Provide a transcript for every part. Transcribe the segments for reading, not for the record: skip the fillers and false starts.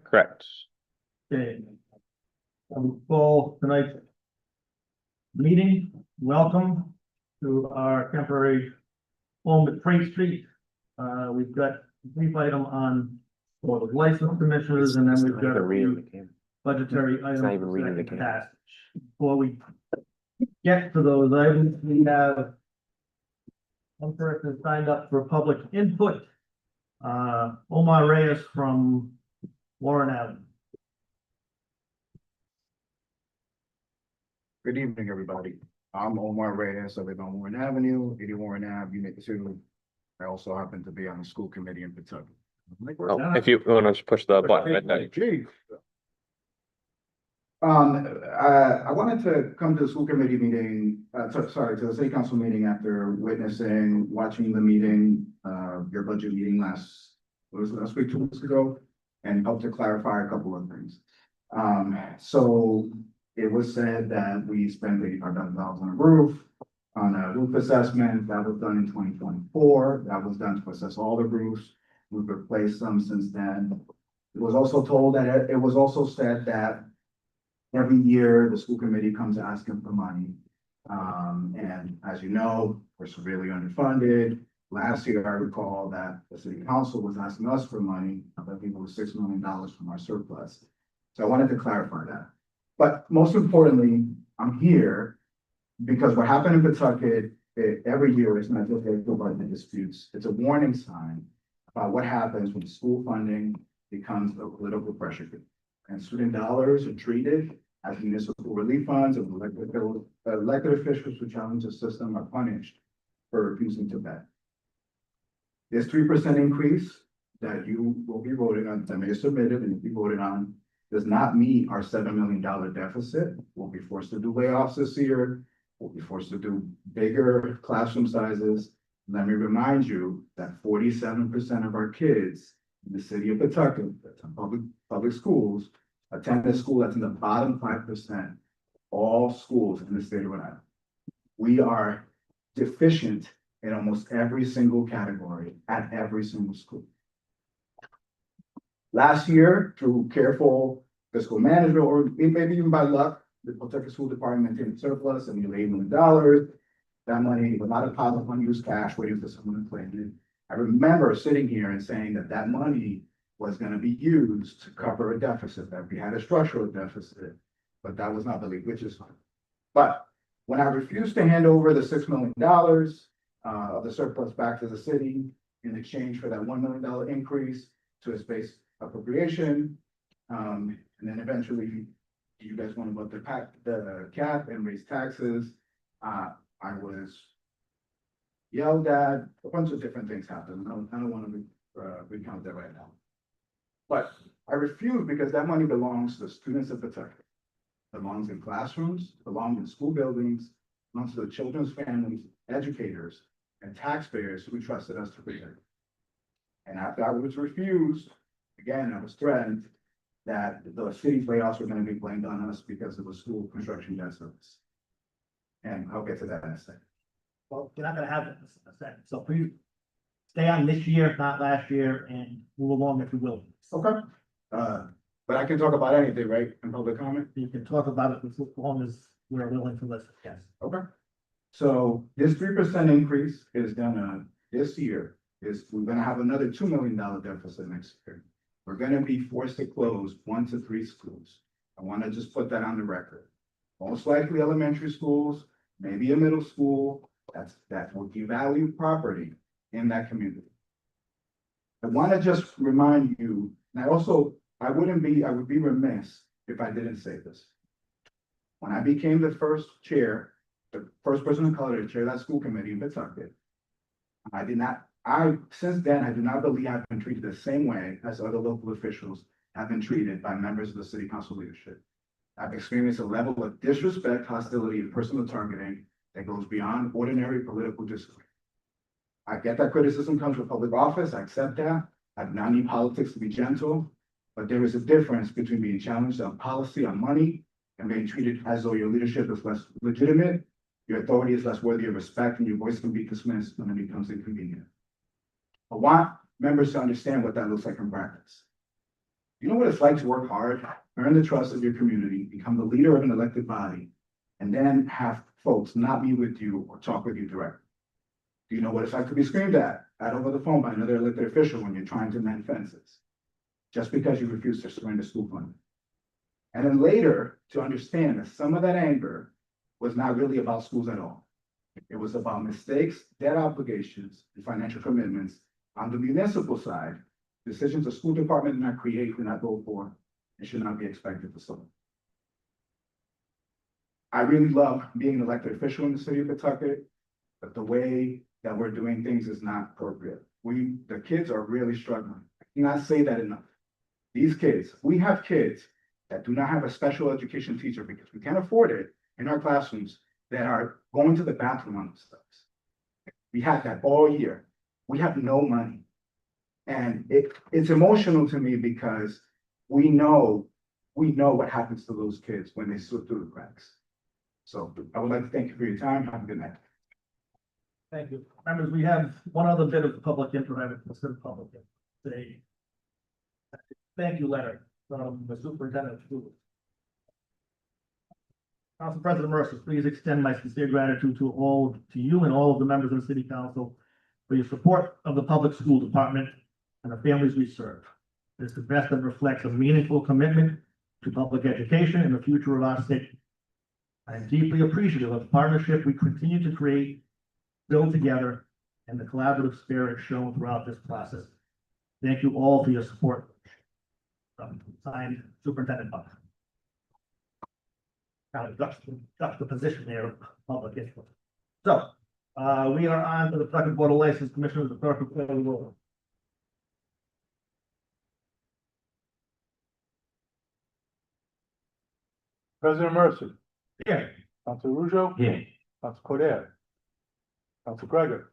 Correct. Okay. Call tonight's meeting. Welcome to our temporary home at Frank Street. We've got a brief item on for the license commissioners, and then we've got a few budgetary items. not even reading the for can. passage. Before we get to those items, we have one person signed up for public input. Omar Reyes from Warren Avenue. Good evening, everybody. I'm Omar Reyes. I live on Warren Avenue, 80 Warren Ave, Unit 2. I also happen to be on the school committee in Pawtucket. Oh, if you want to just push the button right there. Gee. I wanted to come to the school committee meeting, to the city council meeting after watching the meeting, your budget meeting last week, 2 weeks ago, and help to clarify a couple of things. So it was said that we spent $85,000 on a roof, on a roof assessment. That was done in 2024. That was done to assess all the roofs. We've replaced them since then. It was also told that, it was also said that every year the school committee comes asking for money. And as you know, we're severely underfunded. Last year, I recall that the city council was asking us for money. I think it was $6 million from our surplus. So I wanted to clarify that. But most importantly, I'm here because what happened in Pawtucket every year is not just about the disputes. It's a warning sign about what happens when school funding becomes a political pressure group. And student dollars are treated as municipal relief funds, and elected officials who challenge the system are punished for refusing to pay. This 3% increase that you will be voting on, that may have submitted and be voted on, does not meet our $7 million deficit. We'll be forced to do layoffs this year. We'll be forced to do bigger classroom sizes. Let me remind you that 47% of our kids in the city of Pawtucket, that's in public schools, attend a school that's in the bottom 5%, all schools in the state of Rhode Island. We are deficient in almost every single category at every single school. Last year, through careful fiscal management, or maybe even by luck, the Pawtucket School Department maintained surplus and $8 million. That money was not a pile of unused cash waiting for someone to claim it. I remember sitting here and saying that that money was going to be used to cover a deficit, that we had a structural deficit, but that was not believed, which is fine. But when I refused to hand over the $6 million of the surplus back to the city in exchange for that $1 million increase to a space appropriation, and then eventually you guys want to vote the cap and raise taxes, I was yelled at. A bunch of different things happened. I don't want to recount that right now. But I refuse because that money belongs to the students of Pawtucket. It belongs in classrooms, belongs in school buildings, belongs to the children's families, educators, and taxpayers who trusted us to protect. And after I was refused, again, I was threatened that the city's layoffs were going to be blamed on us because of the school construction debt service. And I'll get to that in a second. Well, we're not gonna have it in a second, so please stay on this year, not last year, and move along if you will. Okay. But I can talk about anything, right, in public comment? You can talk about it as long as we're willing to listen, yes. Okay. So this 3% increase is gonna, this year, we're gonna have another $2 million deficit next year. We're gonna be forced to close 1 to 3 schools. I wanna just put that on the record. Most likely elementary schools, maybe a middle school, that will devalue property in that community. I wanna just remind you, and I would be remiss if I didn't say this. When I became the first person of color to chair that school committee in Pawtucket, since then, I do not believe I've been treated the same way as other local officials have been treated by members of the city council leadership. I've experienced a level of disrespect, hostility, and personal targeting that goes beyond ordinary political discourse. I get that criticism comes with public office. I accept that. I do not need politics to be gentle, But there is a difference between being challenged on policy, on money, and being treated as though your leadership is less legitimate, your authority is less worthy of respect, and your voice can be dismissed when it becomes inconvenient. I want members to understand what that looks like in practice. You know what it's like to work hard, earn the trust of your community, become the leader of an elected body, and then have folks not meet with you or talk with you directly? Do you know what it's like to be screamed at over the phone by another elected official when you're trying to mend fences, just because you refuse to surrender school funding? And then later, to understand that some of that anger was not really about schools at all. It was about mistakes, debt obligations, and financial commitments on the municipal side, decisions the school department did not create, did not vote for, and should not be expected to solve. I really love being an elected official in the city of Pawtucket, but the way that we're doing things is not appropriate. The kids are really struggling. I cannot say that enough. These kids, we have kids that do not have a special education teacher because we can't afford it in our classrooms that are going to the bathroom on themselves. We had that all year. We have no money. And it's emotional to me because we know what happens to those kids when they slip through the cracks. So I would like to thank you for your time. Have a good night. Thank you. Members, we have one other bit of public input. I would consider public input today. Thank you letter from the superintendent of schools. Council President Mercer, please extend my sincere gratitude to you and all of the members of the City Council for your support of the public school department and the families we serve. This investment reflects a meaningful commitment to public education and the future of our city. I am deeply appreciative of the partnership we continue to create, build together, and the collaborative spirit shown throughout this process. Thank you all for your support. Signed, Superintendent Buck. Kind of juxtaposition there of public input. So, we are on to the Pawtucket Board of License Commissioners, the clerk will call the roll. President Mercer, Here. Council Ruzo, Here. Council Codere, Council Gregor,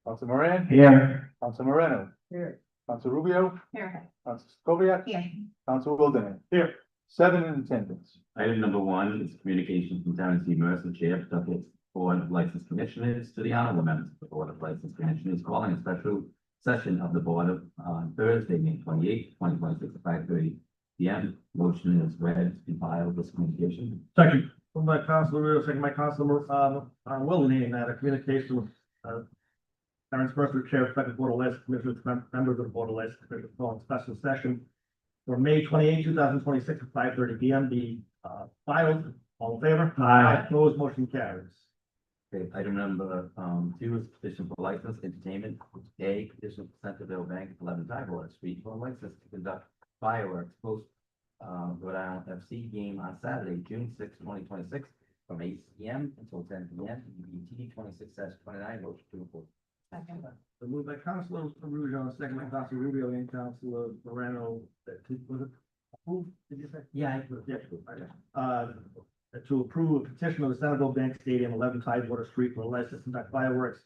Council Moran, Here. Council Moreno, Here. Council Rubio, Here. Council Scoviac, Here. Council Wildenhain. Here. 7 in attendance. Item number 1 is communication from Terrence C. Mercer, Chair, Pawtucket Board of License Commissioners, to the honorable members of the Board of License Commissioners, calling a special session of the Board on Thursday, May 28th, 2026, at 5:30 p.m. Motion is read and filed this communication. Second. Moved by Councilor Rio, second by Councilor Wildenhain, that a communication with Terrence Mercer, Chair of the Pawtucket Board of License Commissioners, members of the Board of License Commissioners, calling special session for May 28, 2026 at 5:30 p.m. be filed. All in favor? Aye. Opposed, motion carries. Okay, item number 2 is petition for license entertainment. A, petition for Centerville Bank, 11 Tyler Street, for a license to conduct fireworks post Rhode Island FC game on Saturday, June 6, 2026, from 8 p.m. until 10 p.m. EBT 26-29, motion to approve. Second. So moved by Councilor Rujo, second by Councilor Rubio, and Councilor Moreno. Was it approved? Did you say? Yeah. To approve a petition of the Centerville Bank Stadium, 11 Tidewater Street, for a license to conduct fireworks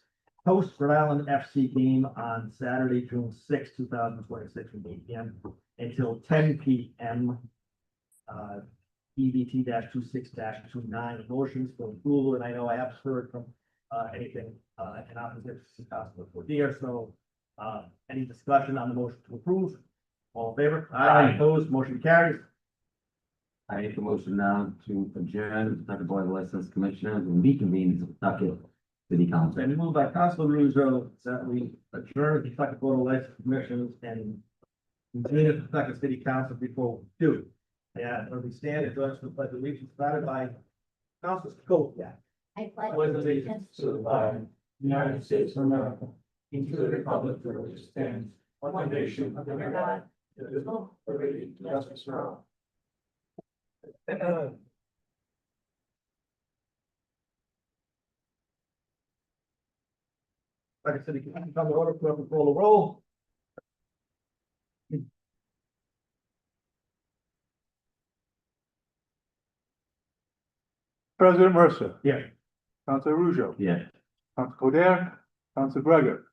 post Rhode Island FC game on Saturday, June 6, 2026, from 8 p.m. until 10 p.m. EBT 26-29 motions for approval, and I know I haven't heard from anything in opposition to Councilor Fortier, so any discussion on the motion to approve? All in favor? Aye. Opposed, motion carries. I make a motion now to adjourn the Pawtucket Board of License Commissioners and reconvene the Pawtucket City Council. And moved by Councilor Ruzo that we adjourn the Pawtucket Board of License Commissioners and convene the Pawtucket City Council before we do. Yeah, we stand and join us with the pledge of allegiance started by Councilor Scofield. I pledge allegiance to the flag of the United States of America, and to the republic for which it stands, one nation under God, indivisible, with liberty and justice for all. Pawtucket City Council, come to order, clerk will call the roll. President Mercer, Here. Council Ruzo, Yeah. Council Codere, Council Gregor,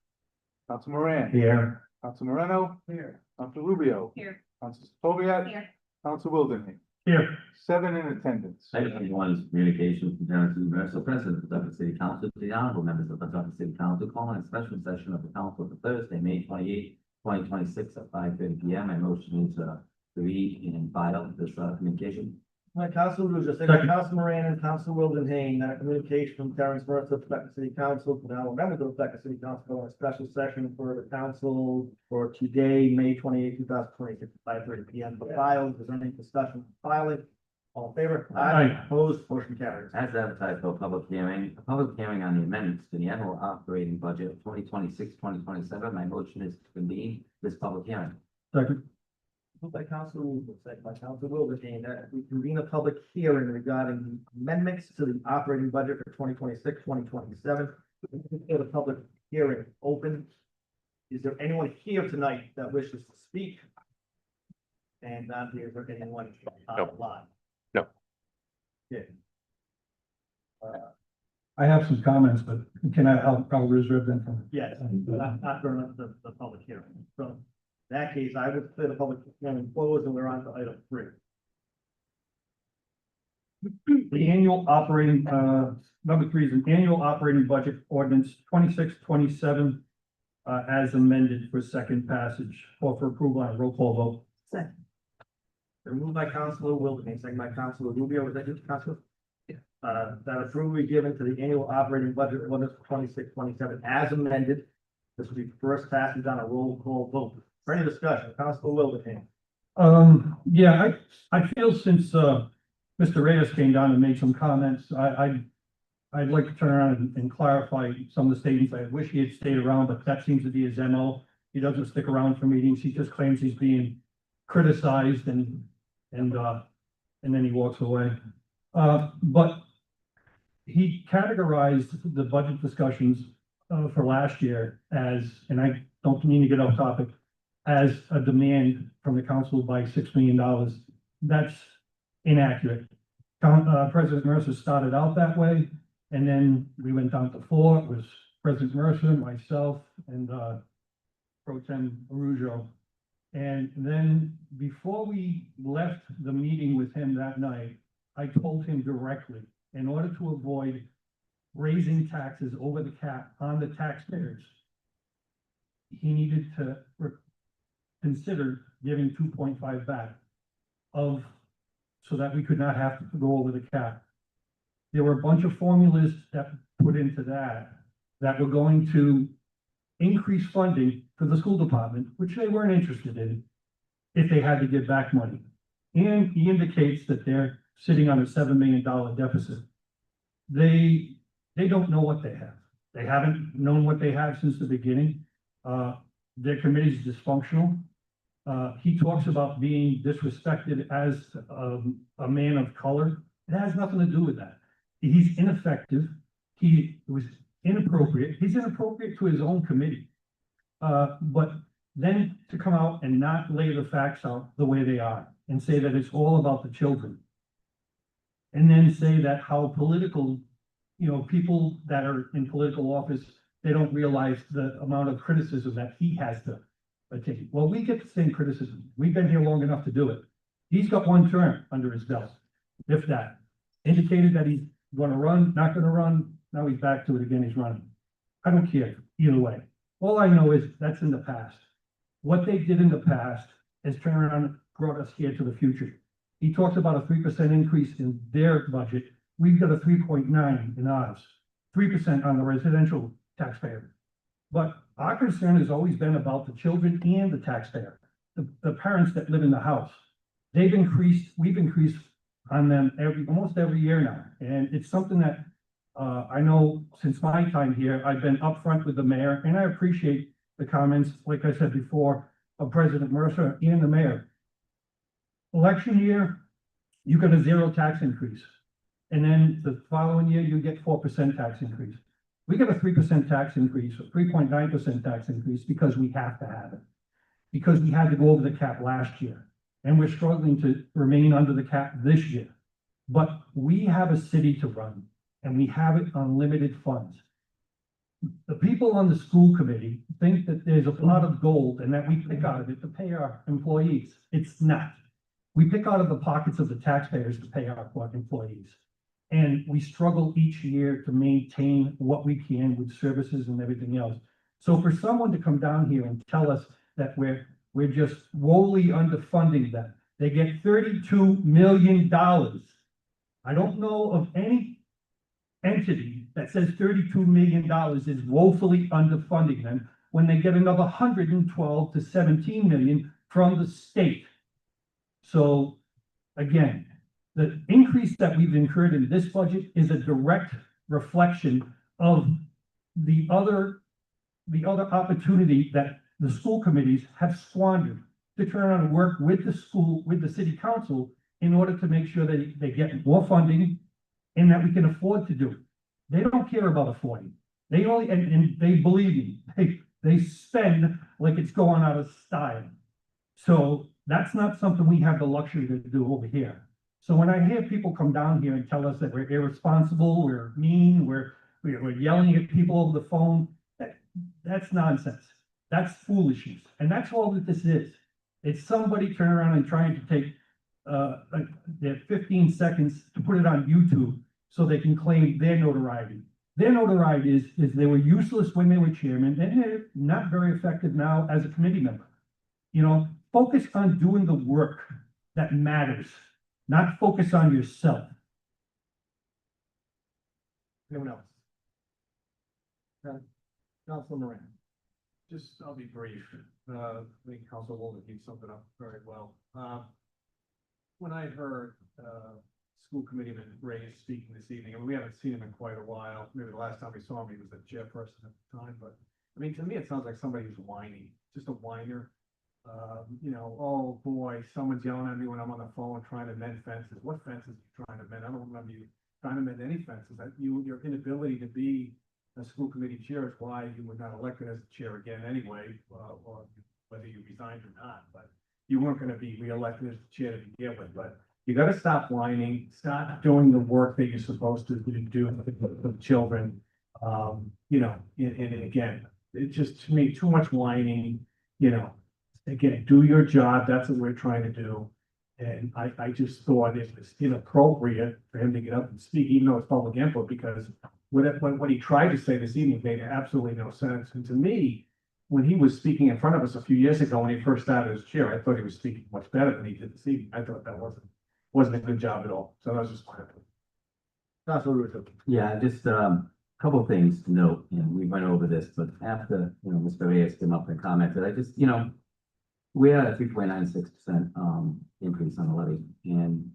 Council Moran, Here. Council Moreno, Here. Council Rubio, Here. Council Pobiat. Here. Council Wildenhain. Here. 7 in attendance. Item 21 is communication from General Universal President of the Pawtucket City Council to the honorable members of the Pawtucket City Council calling a special session of the council for Thursday, May 28, 2026 at 5:30 P.M. I motion is to read and file this communication. My Council Russo, second by Council Moran and Council Wildenhain, that communication from Terrence Mercer, Pawtucket City Council, to now members of the Pawtucket City Council, calling a special session for the council for today, May 28, 2026, 5:30 P.M. for files. Is there any discussion on filing? All in favor? Aye. Opposed? Motion carries. As advertised for a public hearing on the amendments to the annual operating budget of 2026-2027. My motion is to convene this public hearing. Second. Moved by Council Russo, second by Council Wildenhain, that we convene a public hearing regarding amendments to the operating budget for 2026-2027. For the public hearing open. Is there anyone here tonight that wishes to speak? And not here, is there anyone No. online? No. Yeah. I have some comments, but I'll reserve them for. Yes, not during the public hearing. So in that case, I would say the public hearing closed and we're on to item 3. The annual operating, number 3 is an annual operating budget ordinance 26-27 as amended for second passage or for approval on a roll call vote. Second. They're moved by Councilor Wildenhain, second by Councilor Rubio, was that you, Councilor? That approval be given to the annual operating budget ordinance 26-27 as amended. This will be first passage on a roll call vote. For any discussion, Councilor Wildenhain. Yeah, I feel since, Mr. Reyes came down and made some comments, I'd like to turn around and clarify some of the statements. I wish he had stayed around, but that seems to be his MO. He doesn't stick around for meetings. He just claims he's being criticized and then he walks away. But he categorized the budget discussions for last year as, and I don't mean to get off topic, as a demand from the council by $6 million. That's inaccurate. President Mercer started out that way, and then we went down to 4. It was President Mercer, myself, and Pro Tem Arujo. And then before we left the meeting with him that night, I told him directly, in order to avoid raising taxes over the cap on the taxpayers, he needed to consider giving 2.5 back so that we could not have to go over the cap. There were a bunch of formulas that put into that were going to increase funding for the school department, which they weren't interested in if they had to give back money. And he indicates that they're sitting on a $7 million deficit. They don't know what they have. They haven't known what they have since the beginning. Their committee is dysfunctional. He talks about being disrespected as a man of color. It has nothing to do with that. He's ineffective. He was inappropriate. He's inappropriate to his own committee. But then to come out and not lay the facts out the way they are and say that it's all about the children. And then say that how political, people that are in political office, they don't realize the amount of criticism that he has to take. Well, we get the same criticism. We've been here long enough to do it. He's got 1 term under his belt, if that. Indicated that he's gonna run, not gonna run. Now he's back to it again, he's running. I don't care either way. All I know is that's in the past. What they did in the past is turn around and brought us here to the future. He talks about a 3% increase in their budget. We've got a 3.9 in ours, 3% on the residential taxpayer. But our concern has always been about the children and the taxpayer, the parents that live in the house. We've increased on them almost every year now. And it's something that I know since my time here, I've been upfront with the mayor, and I appreciate the comments, like I said before, of President Mercer and the mayor. Election year, you got a 0 tax increase. And then the following year, you get 4% tax increase. We got a 3% tax increase, or 3.9% tax increase, because we have to have it. Because we had to go over the cap last year. And we're struggling to remain under the cap this year. But we have a city to run, and we have it on limited funds. The people on the school committee think that there's a pot of gold and that we pick out of it to pay our employees. It's not. We pick out of the pockets of the taxpayers to pay our employees. And we struggle each year to maintain what we can with services and everything else. So for someone to come down here and tell us that we're just woefully underfunding them, they get $32 million. I don't know of any entity that says $32 million is woefully underfunding them when they get another 112 to 17 million from the state. So again, the increase that we've incurred in this budget is a direct reflection of the other opportunity that the school committees have squandered to turn around and work with the school, with the city council, in order to make sure that they get more funding and that we can afford to do it. They don't care about affording. They only, and they believe me, they spend like it's going out of style. So that's not something we have the luxury to do over here. So when I hear people come down here and tell us that we're irresponsible, we're mean, we're yelling at people over the phone, that's nonsense. That's foolishness. And that's all that this is. It's somebody turning around and trying to take their 15 seconds to put it on YouTube so they can claim their notoriety. Their notoriety is they were useless when they were chairman, and they're not very effective now as a committee member. You know, focus on doing the work that matters, not focus on yourself. Anyone else? Councilor Moran. Just, I'll be brief. I think Council Walden keeps something up very well. When I heard, school committeeman Ray speaking this evening, and we haven't seen him in quite a while. Maybe the last time we saw him, he was the chairperson at the time, but I mean, to me, it sounds like somebody who's whining, just a whiner. You know, oh boy, someone's yelling at me when I'm on the phone trying to mend fences. What fences are you trying to mend? I don't remember you trying to mend any fences. That your inability to be a school committee chair is why you were not elected as the chair again anyway, or whether you resigned or not, but you weren't gonna be reelected as the chair to begin with, but you gotta stop whining, stop doing the work that you're supposed to do for the children. You know, and again, it's just, to me, too much whining, you know. Again, do your job, that's what we're trying to do. And I just thought it was inappropriate for him to get up and speak, even though it's public input, because what he tried to say this evening made absolutely no sense. And to me, when he was speaking in front of us a few years ago, when he first started as chair, I thought he was speaking much better than he did this evening. I thought that wasn't a good job at all. So that was just my opinion. Councilor Russo. Yeah, just couple of things to note, and we went over this, but after, Mr. Reyes came up and commented, I just, we had a 3.96% increase on the levy, and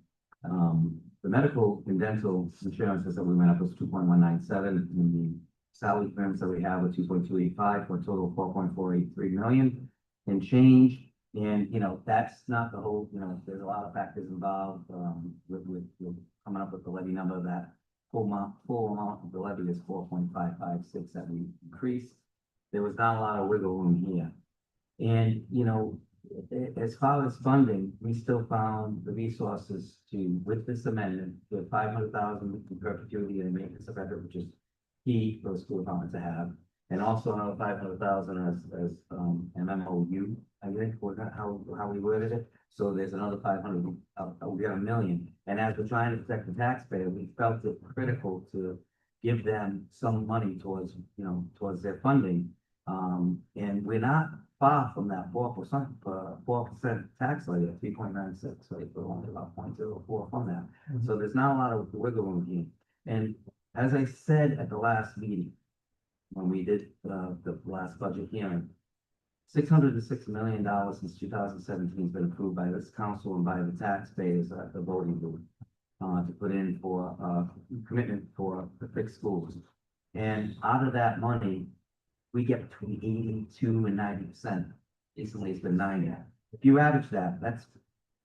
the medical and dental insurances that we went up was 2.197, and the salary firms that we have were 2.285 for a total of 4.483 million and change. And that's not the whole, there's a lot of factors involved with coming up with the levy number. That full amount of the levy is 4.556 that we increased. There was not a lot of wiggle room here. And, as far as funding, we still found the resources to, with this amendment, the 500,000 in perpetuity and maintenance of effort, which is key for the school department to have, and also another 500,000 as an MOU, I think, how we worded it. So there's another 500, we got $1 million. And as we're trying to protect the taxpayer, we felt it critical to give them some money towards, towards their funding. And we're not far from that 4% tax rate at 3.96, right? We're only about 0.04 from that. So there's not a lot of wiggle room here. And as I said at the last meeting, when we did the last budget hearing, $606 million since 2017 has been approved by this council and by the taxpayers at the voting booth to put in for commitment for the fixed schools. And out of that money, we get between 82 and 90%. Recently, it's been 90. If you average that, that's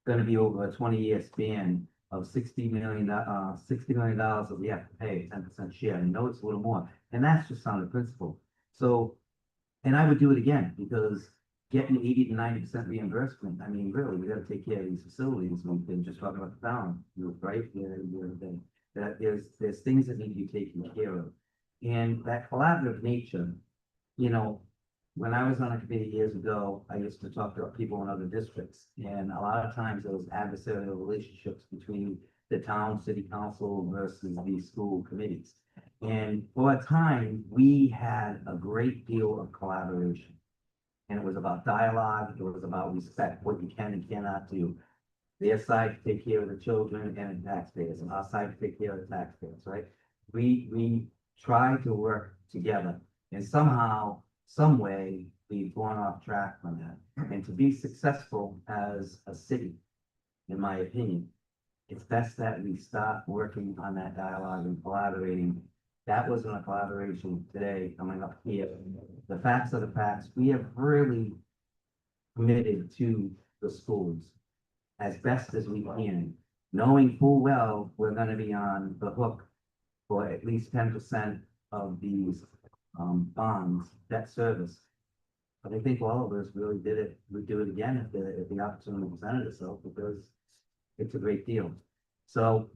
going to be over a 20-year span of $60 million that we have to pay, 10% share. I know it's a little more, and that's just on the principle. So, and I would do it again, because getting 80 to 90% reimbursement, I mean, really, we got to take care of these facilities. We've been just talking about the town, right? There's things that need to be taken care of, and that collaborative nature. when I was on a committee years ago, I used to talk to people in other districts, and a lot of times there was adversarial relationships between the town, city council versus these school committees. And for a time, we had a great deal of collaboration. And it was about dialogue, it was about respect, what you can and cannot do. Their side to take care of the children and the taxpayers, and our side to take care of the taxpayers, right? We try to work together, and somehow, some way, we've gone off track from that. And to be successful as a city, in my opinion, it's best that we start working on that dialogue and collaborating. That wasn't a collaboration today coming up here. The facts are the facts. We have really committed to the schools as best as we can, knowing full well we're gonna be on the hook for at least 10% of these bonds, debt service. But I think all of us really would do it again if the opportunity presented itself, because it's a great deal. So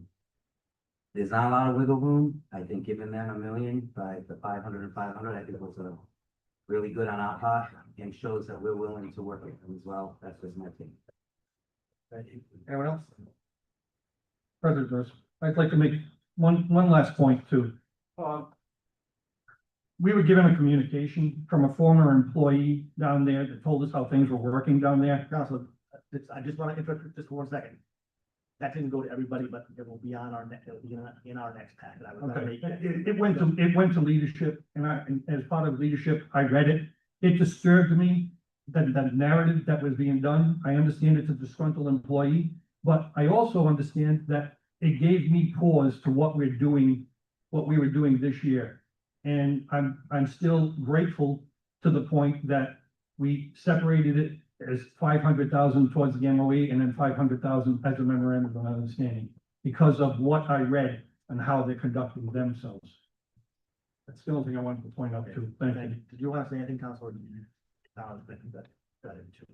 there's not a lot of wiggle room. I think giving them $1 million by the 500 and 500, I think was really good on our part, and shows that we're willing to work with them as well. That's just my opinion. Thank you. Anyone else? President Durst, I'd like to make one last point too. We were given a communication from a former employee down there that told us how things were working down there. Counselor, I just want to interrupt just for 1 second. That didn't go to everybody, but it will be on our it'll be in our next packet. I was gonna Okay, make it went to leadership, and as part of leadership, I read it. It disturbed me, that the narrative that was being done. I understand it's a disgruntled employee, but I also understand that it gave me pause to what we were doing this year. And I'm still grateful to the point that we separated it as 500,000 towards the MOE and then 500,000 as a memorandum of understanding, because of what I read and how they're conducting themselves. That's the only thing I wanted to point out too. Thank you. Did you want to say anything, Counselor? Got it too.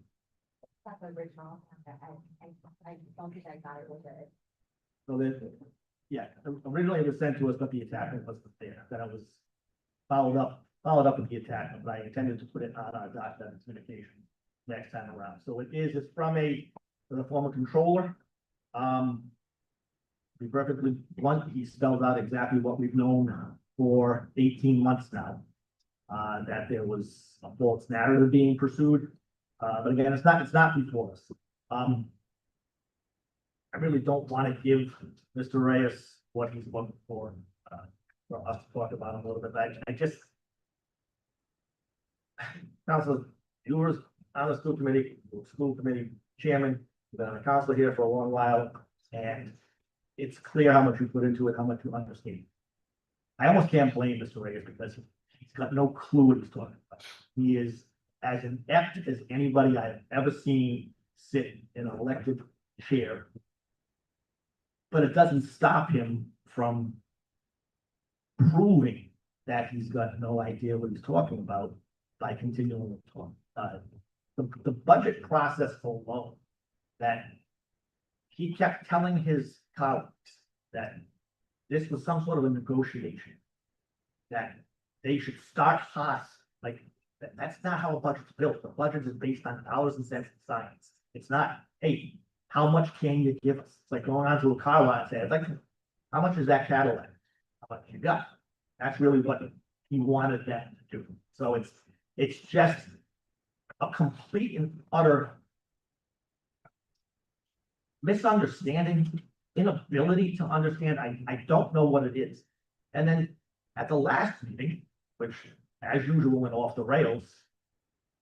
That's original. I don't think I got it with it. So that, yeah, originally it was sent to us, but the attachment wasn't there. Then it was followed up with the attachment, but I intended to put it on our document communication next time around. So it's from the former controller. To be perfectly blunt, he spelled out exactly what we've known for 18 months now. That there was a false narrative being pursued. But again, it's not before us. I really don't want to give Mr. Reyes what he's looking for us to talk about him a little bit. I just, Council, you were on the school committee chairman, you've been a counselor here for a long while, and it's clear how much you put into it, how much you understand. I almost can't blame Mr. Reyes because he's got no clue what he's talking about. He is as inept as anybody I've ever seen sit in an elected chair. But it doesn't stop him from proving that he's got no idea what he's talking about by continuing to talk. The budget process alone, that he kept telling his colleagues that this was some sort of a negotiation, that they should start costs, like, that's not how a budget's built. The budget is based on dollars and cents and science. It's not, hey, how much can you give us? It's like going onto a car lot and saying, like, how much is that Cadillac? How much you got? That's really what he wanted them to do. So it's just a complete and utter misunderstanding, inability to understand. I don't know what it is. And then at the last meeting, which as usual went off the rails,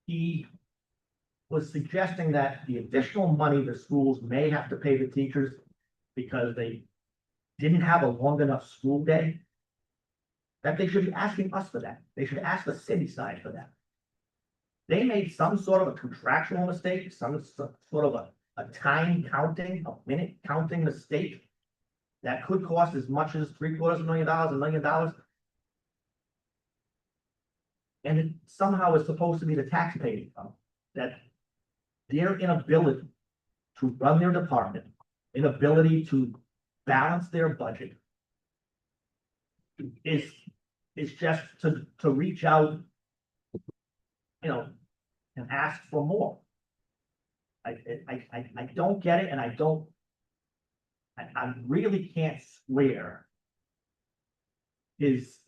he was suggesting that the additional money the schools may have to pay the teachers because they didn't have a long enough school day, that they should be asking us for that. They should ask the city side for that. They made some sort of a contractual mistake, some sort of a time counting, a minute counting mistake that could cost as much as $750,000, $1 million. And it somehow is supposed to be the taxpayer that their inability to run their department, inability to balance their budget is just to reach out and ask for more. I don't get it, and I really can't swear his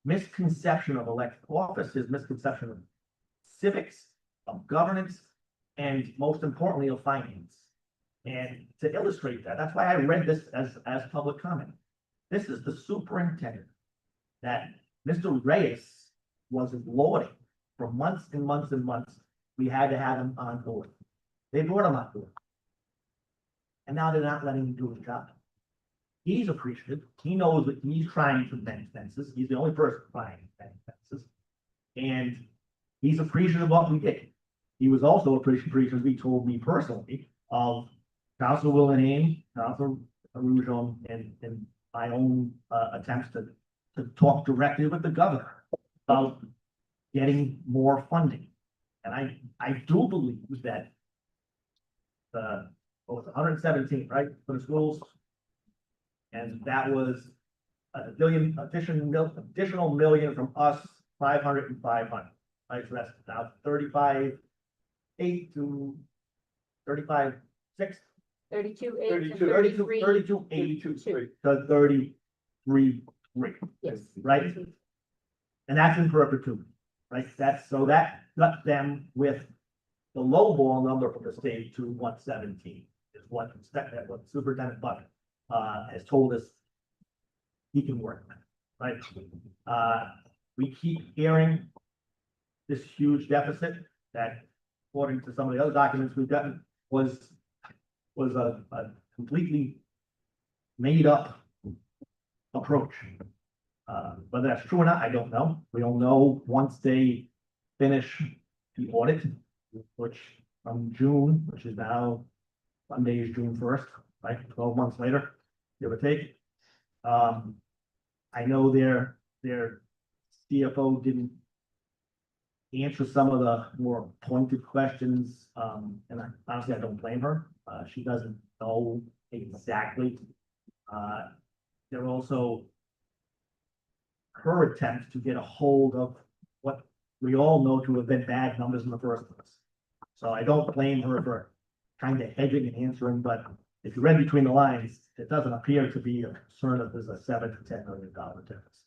misconception of elected office, his misconception of civics, of governance, and most importantly, of finance. And to illustrate that, that's why I read this as public comment. This is the superintendent that Mr. Reyes was lauding for months and months and months. We had to have him on board. They brought him on board. And now they're not letting him do his job. He's appreciative. He knows that he's trying to bend fences. He's the only person trying to bend fences. And he's appreciative of what we did. He was also appreciative, he told me personally, of Council Willenham, Council Rougeon, and my own attempts to talk directly with the governor about getting more funding. And I do believe that what was it, 117, right, for the schools? And that was a billion, additional million from us, 500 and 500, right? So that's now 35.8 to 35.6. 32.8 to 32, 33. 32.8 to 33.3, Yes. right? And that's in perpetuity, right? So that left them with the low ball number for the state to 117 is what Superintendent Buck has told us he can work with, right? We keep hearing this huge deficit that, according to some of the other documents we've gotten, was a completely made up approach. Whether that's true or not, I don't know. We don't know once they finish the audit, which from June, which is now Monday is June 1st, right? 12 months later, give or take. I know their CFO didn't answer some of the more pointed questions, and honestly, I don't blame her. She doesn't know exactly. They're also her attempts to get a hold of what we all know to have been bad numbers in the first place. So I don't blame her for kind of hedging and answering, but if you read between the lines, it doesn't appear to be a concern that there's a $7 to $10 million difference.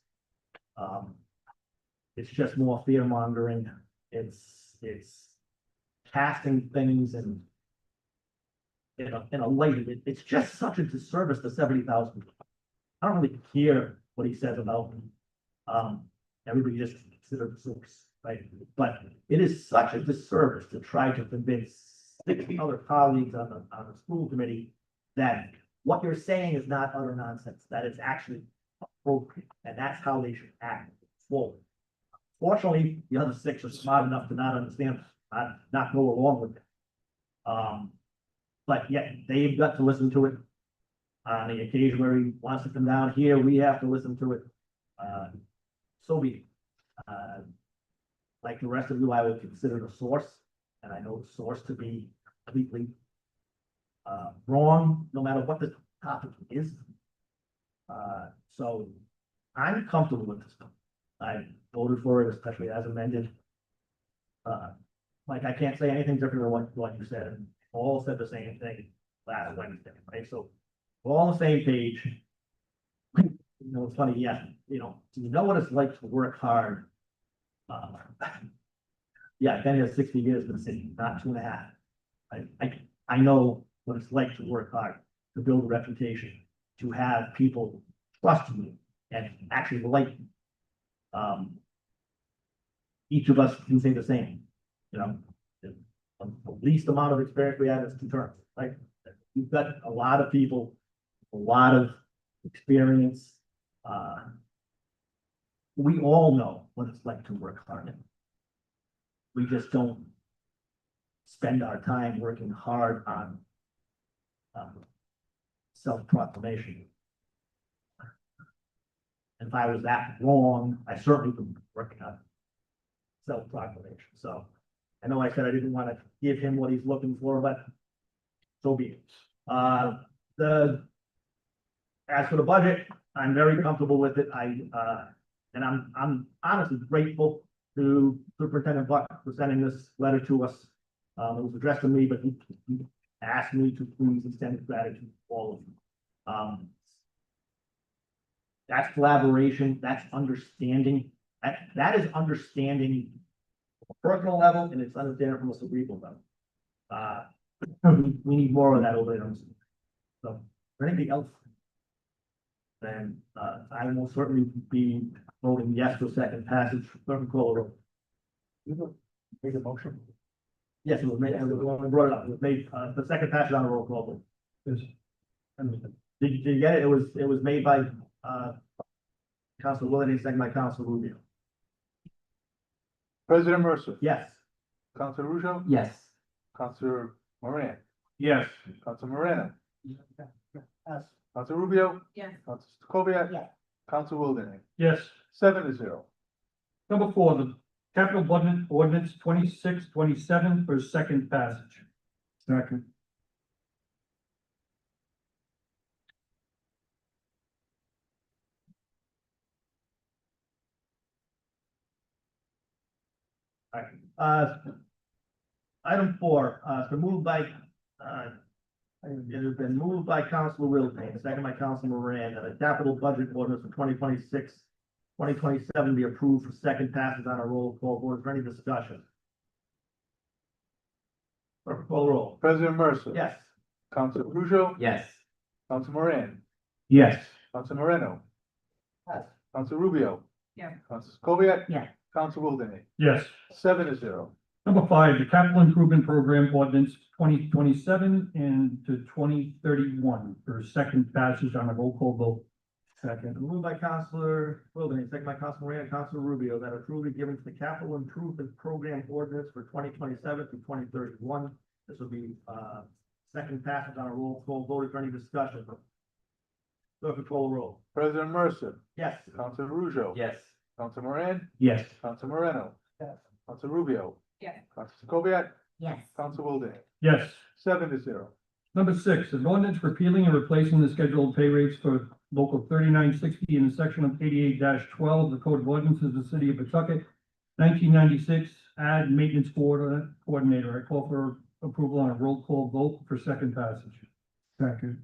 It's just more fear mongering. It's casting things in a light. It's just such a disservice to 70,000 people. I don't really care what he says about me. Everybody just consider the source, right? But it is such a disservice to try to convince 60 other colleagues on the school committee that what you're saying is not utter nonsense, that it's actually appropriate, and that's how they should act forward. Fortunately, the other 6 are smart enough to not understand, not go along with it. But yet they've got to listen to it. On the occasion where he wants to come down here, we have to listen to it. So be it. Like the rest of you, I would consider the source, and I know the source to be completely wrong, no matter what the topic is. So I'm comfortable with this. I voted for it, especially as amended. Like I can't say anything different than what you said. All said the same thing last Wednesday, right? So we're all on the same page. You know, it's funny, yeah, do you know what it's like to work hard? Yeah, I've been here 60 years in the city, not 2.5. I know what it's like to work hard, to build a reputation, to have people trust you and actually like you. Each of us can say the same, the least amount of experience we have is 2 terms, right? We've got a lot of people, a lot of experience. We all know what it's like to work hard. We just don't spend our time working hard on self-proclamation. And if I was that wrong, I certainly would be working on self-proclamation. So I know I said I didn't want to give him what he's looking for, but so be it. As for the budget, I'm very comfortable with it. And I'm honestly grateful to Superintendent Buck for sending this letter to us. It was addressed to me, but he asked me to please extend gratitude to all of you. That's collaboration, that's understanding, that is understanding on a personal level, and it's understanding from a cerebral level. We need more of that over there. So, for anything else, then, I will certainly be voting yes to second passage. Clerk call the roll. Make a motion. Yes, it was made, and we brought it up, it was made, the second passage on a roll call vote. Yes. Did you get it? It was made by, Council Willoughby, second by Council Rubio. President Mercer, Yes. Council Ruzo, Yes. Council Moran, Yes. Council Moreno, Yes. Council Rubio, Yes. Council Stacoviat, Yes. Council Wildenhain, Yes. 7-0. Number four, the capital budget ordinance 2627 for second passage. Second. Item four, it's been moved by, it has been moved by Council Willoughby, second by Council Moran, that a capital budget ordinance for 2027 be approved for second passage on a roll call vote. Is there any discussion? Clerk, call the roll. President Mercer. Yes. Council Ruzo, Yes. Council Moran, Yes. Council Moreno, Yes. Council Rubio. Yeah. Council Stacoviat. Yeah. Council Wildenhain, Yes. 7-0. Number five, the capital improvement program ordinance 2027 and to 2031 for second passage on a roll call vote. Second. Moved by Councilor Willoughby, second by Council Moran and Council Rubio, that approval be given to the capital improvement program ordinance for 2027 to 2031. This will be, second passage on a roll call vote. Is there any discussion? Clerk, call the roll. President Mercer, Yes. Council Ruzo. Yes. Council Moran, Yes. Council Moreno. Yes. Council Rubio. Yes. Council Stacoviat, Yes. Council Wildenhain, Yes. 7-0. Number six, an ordinance repealing and replacing the scheduled pay rates for local 3960 in the section of 88-12, the Code of Ordinances of the City of Pawtucket, 1996, add maintenance coordinator. I call for approval on a roll call vote for second passage. Second.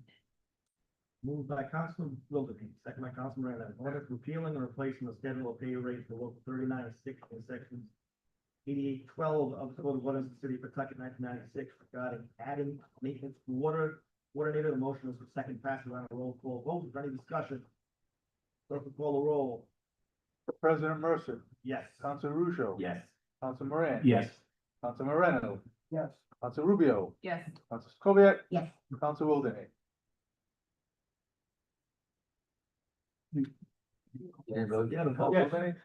Moved by Council Willoughby, second by Council Moran, that an ordinance repealing and replacing the schedule of pay rates for local 3960 in sections 88-12 of the Code of Ordinances of the City of Pawtucket, 1996, regarding adding maintenance coordinator. The motion is for second passage on a roll call vote. Is there any discussion? Clerk will call the roll. President Mercer, Yes. Council Ruzo. Yes. Council Moran. Yes. Council Moreno, Yes. Council Rubio, Yes. Council Stacoviat. Yes. Council Wildenhain, Yeah, the vote. Wildenhain,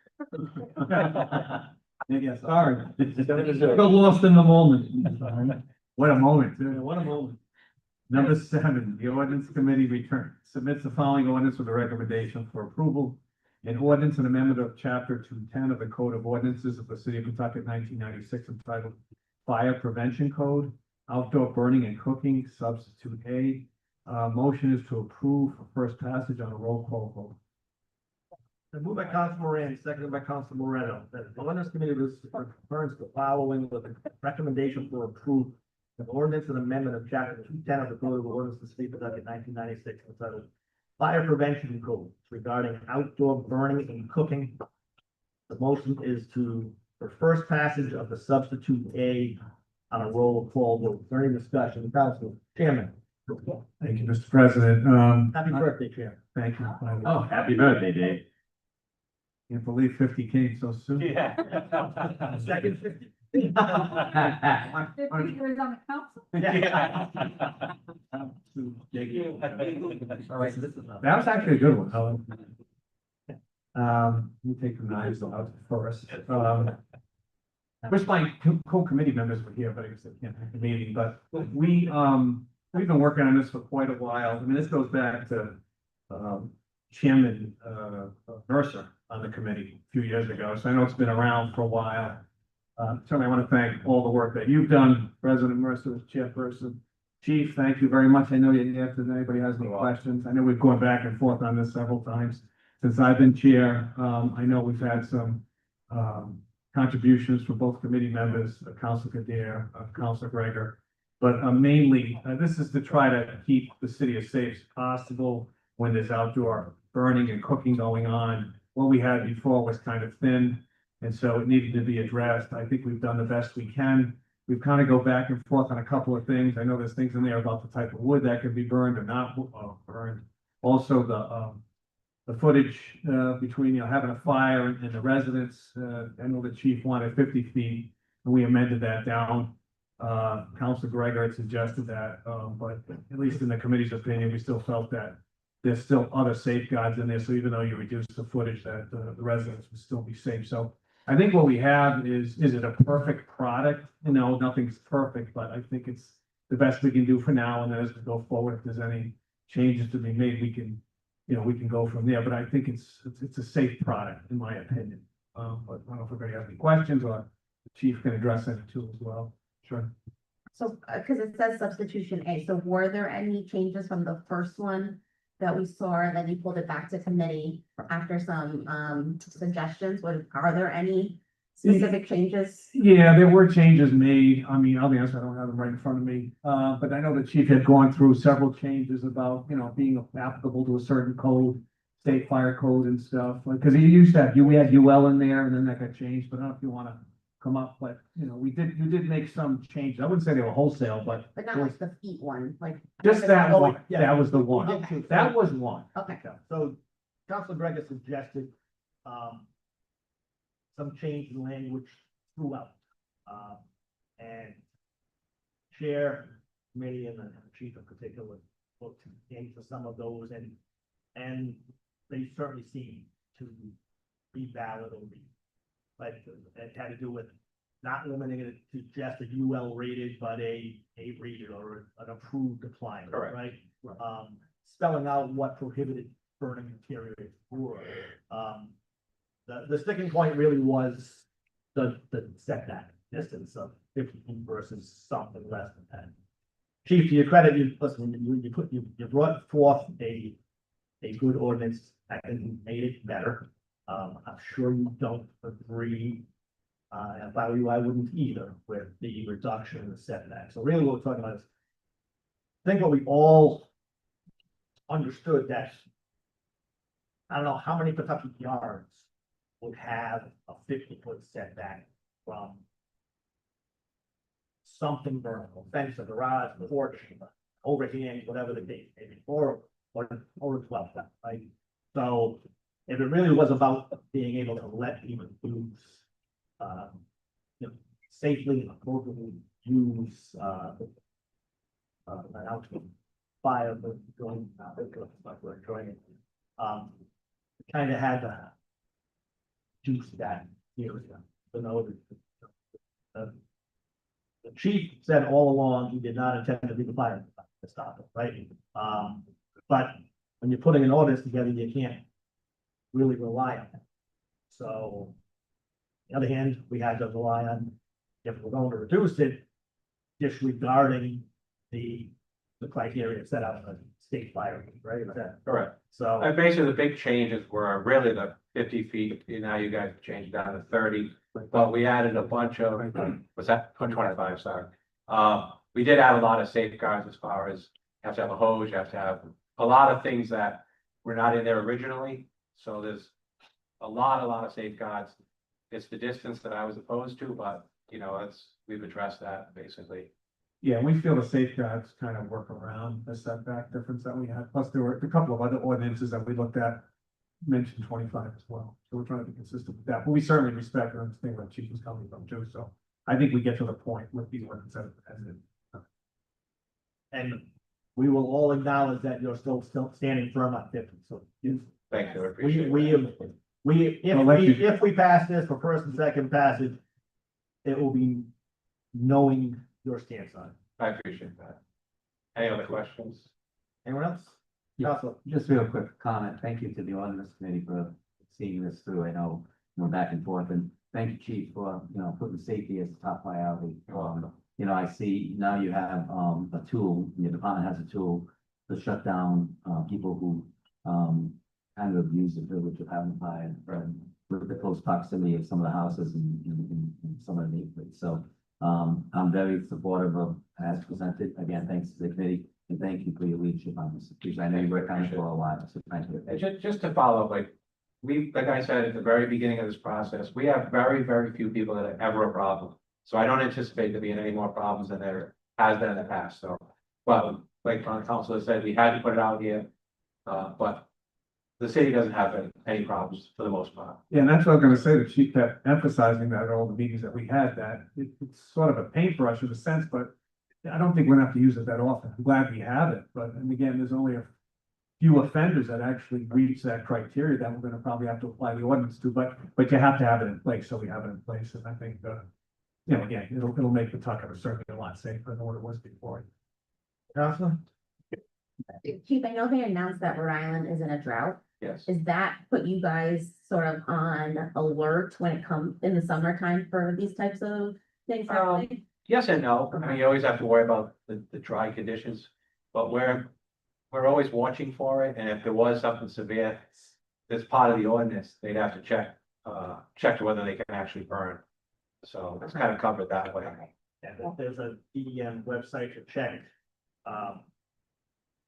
Yes, sorry. 7-0. Got lost in the moment. What a moment, Yeah, too. what a moment. Number seven, the ordinance committee submits the following ordinance with a recommendation for approval. An ordinance and amendment of chapter 210 of the Code of Ordinances of the City of Pawtucket, 1996, entitled Fire Prevention Code, Outdoor Burning and Cooking, Substitute A. Motion is to approve for first passage on a roll call vote. Moved by Council Moran, seconded by Council Moreno, that the ordinance committee returns the following with a recommendation for approval. An ordinance and amendment of chapter 210 of the Code of Ordinances of the City of Pawtucket, 1996, entitled Fire Prevention Code regarding outdoor burning and cooking. The motion is for first passage of the substitute A on a roll call vote. Is there any discussion? Council Chairman. Thank you, Mr. President. Happy birthday, Chair. Thank you. Oh, happy birthday, Dave. Can't believe 50 came so soon. Second 50. Fifty years on the council? All right, so this is. That was actually a good one, Helen. Let me take the knives out first. Wish my co-committee members were here, but I guess they can't have the meeting, but we've been working on this for quite a while. I mean, this goes back to, Chairman, Mercer on the committee a few years ago, so I know it's been around for a while. Certainly I want to thank all the work that you've done, President Mercer, Chairperson. Chief, thank you very much. I know you have, if anybody has any questions. I know we've gone back and forth on this several times since I've been chair. I know we've had some contributions from both committee members, Council Kadir, Council Gregor. But mainly, this is to try to keep the city as safe as possible when there's outdoor burning and cooking going on. What we had before was kind of thin, and so it needed to be addressed. I think we've done the best we can. We've kind of go back and forth on a couple of things. I know there's things in there about the type of wood that can be burned or not burned. Also, the footage between, having a fire and the residents. I know the chief wanted 50 feet, and we amended that down. Council Gregor had suggested that, but at least in the committee's opinion, we still felt that there's still other safeguards in there. So even though you reduce the footage, that the residents would still be safe. So I think what we have is it a perfect product? Nothing's perfect, but I think it's the best we can do for now. And then as we go forward, if there's any changes to be made, we can go from there. But I think it's a safe product, in my opinion. But I don't know if anybody has any questions, or the chief can address any too as well. Sure. So, because it says substitution A, so were there any changes from the first one that we saw, and then you pulled it back to committee after some suggestions? Are there any specific changes? Yeah, there were changes made. I mean, I'll be honest, I don't have them right in front of me. But I know the chief had gone through several changes about, being applicable to a certain code, state fire code and stuff. Because he used to have, we had UL in there, and then that got changed, but I don't know if you want to come up, but, you did make some changes. I wouldn't say they were wholesale, but. But not like the feet one, like. Just that one, Yeah. that was the one. Okay. That was one. Okay. So Council Gregor suggested, some change in language throughout. And chair, committee, and the chief in particular looked into some of those, and they certainly seem to be valid or be. But it had to do with not limiting it to just a UL rated, but a rated or an approved appliance, Correct. right? Spelling out what prohibited burning materials were. The sticking point really was the setback distance of 50 feet versus something less than that. Chief, to your credit, you brought forth a good ordinance that made it better. I'm sure you don't agree. If I were you, I wouldn't either with the reduction in the setback. So really what we're talking about is, I think what we all understood that, I don't know how many Pawtucket yards would have a 50-foot setback from something burnable, fence, a garage, porch, overhang, whatever the case, maybe, or 12, right? So if it really was about being able to let people use, safely and appropriately use, an outdoor fire, but going, enjoying it, kind of had to juice that area. So no, the chief said all along he did not intend to be the fire to stop it, right? But when you're putting an ordinance together, you can't really rely on it. So, on the other hand, we had to rely on, if we're going to reduce it, disregarding the criteria set out in the state fire, right? Correct. So, And basically, the big changes were really the 50 feet, now you guys changed down to 30, but we added a bunch of, what's that? 25, sorry. We did add a lot of safeguards as far as, you have to have a hose, you have to have a lot of things that were not in there originally. So there's a lot of safeguards. It's the distance that I was opposed to, but we've addressed that basically. Yeah, we feel the safeguards kind of work around the setback difference that we had. Plus, there were a couple of other ordinances that we looked at, mentioned 25 as well. So we're trying to be consistent with that, but we certainly respect and understand where the chief was coming from too. So I think we get to the point with the ordinance as it. and we will all acknowledge that you're still standing firm on 50, so. Thank you, I appreciate If we pass this for first and second passage, it will be knowing your stance on it. I appreciate that. Any other questions? Anyone else? Yeah. Counselor? Just real quick comment. Thank you to the ordinance committee for seeing this through. I know we're back and forth, and thank you, chief, for, putting safety as a top priority. I see now you have, a tool, your department has a tool to shut down, people who, kind of abuse the privilege of having a fire. with the close proximity of some of the houses in some of the neighborhoods. So, I'm very supportive of as presented. Again, thanks to the committee and thank you for your leadership on this. I know you worked on it for a while, so thank you. And just to follow up, like I said at the very beginning of this process, we have very, very few people that have ever a problem. So I don't anticipate there being any more problems than there has been in the past, so. But like council has said, we had to put it out here, but the city doesn't have any problems for the most part. Yeah, and that's what I'm gonna say, the chief kept emphasizing that at all the meetings that we had, that it's sort of a paintbrush in a sense, but I don't think we're gonna have to use it that often. I'm glad we have it, but, and again, there's only a few offenders that actually reach that criteria that we're gonna probably have to apply the ordinance to, but you have to have it in place, so we have it in place, and I think, you know, again, it'll make the Pawtucket certainly a lot safer than what it was before. Counselor? Chief, I know they announced that Rhode Island is in a drought. Yes. Is that put you guys sort of on alert when it comes in the summertime for these types of things happening? Yes and no. I mean, you always have to worry about the dry conditions, but we're always watching for it, and if there was something severe, that's part of the ordinance, they'd have to check whether they can actually burn. So it's kind of covered that way. And there's a DEM website to check.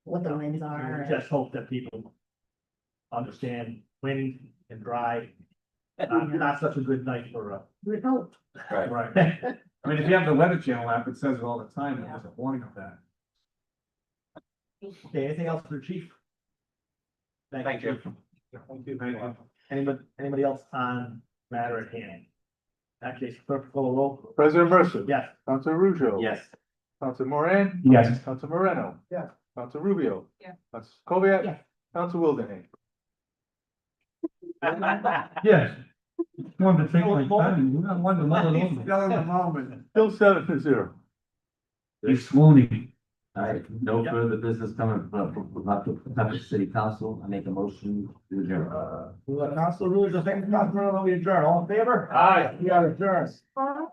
What the winds are? We just hope that people understand wind and dry. Not such a good night for We would hope. Right. Right. I mean, if you have the Weather Channel app, it says it all the time, and there's a warning of that. Okay, anything else for the chief? Thank you. Thank you. Anybody else on matter at hand? Actually, clerk call the roll. President Mercer. Yes. Council Ruzo. Yes. Council Moran. Yes. Council Moreno. Yes. Council Rubio. Yeah. Council Kubiak. Yes. Council Wildenhain. Yes. Wanted to take my time, you don't want to muddle it over. Still in the moment. Still 7-0. He's swooning. All right, no further business coming from Pawtucket City Council. I make a motion to adjourn. Council rules, the second council, we adjourn. All in favor? Aye. We are adjourned.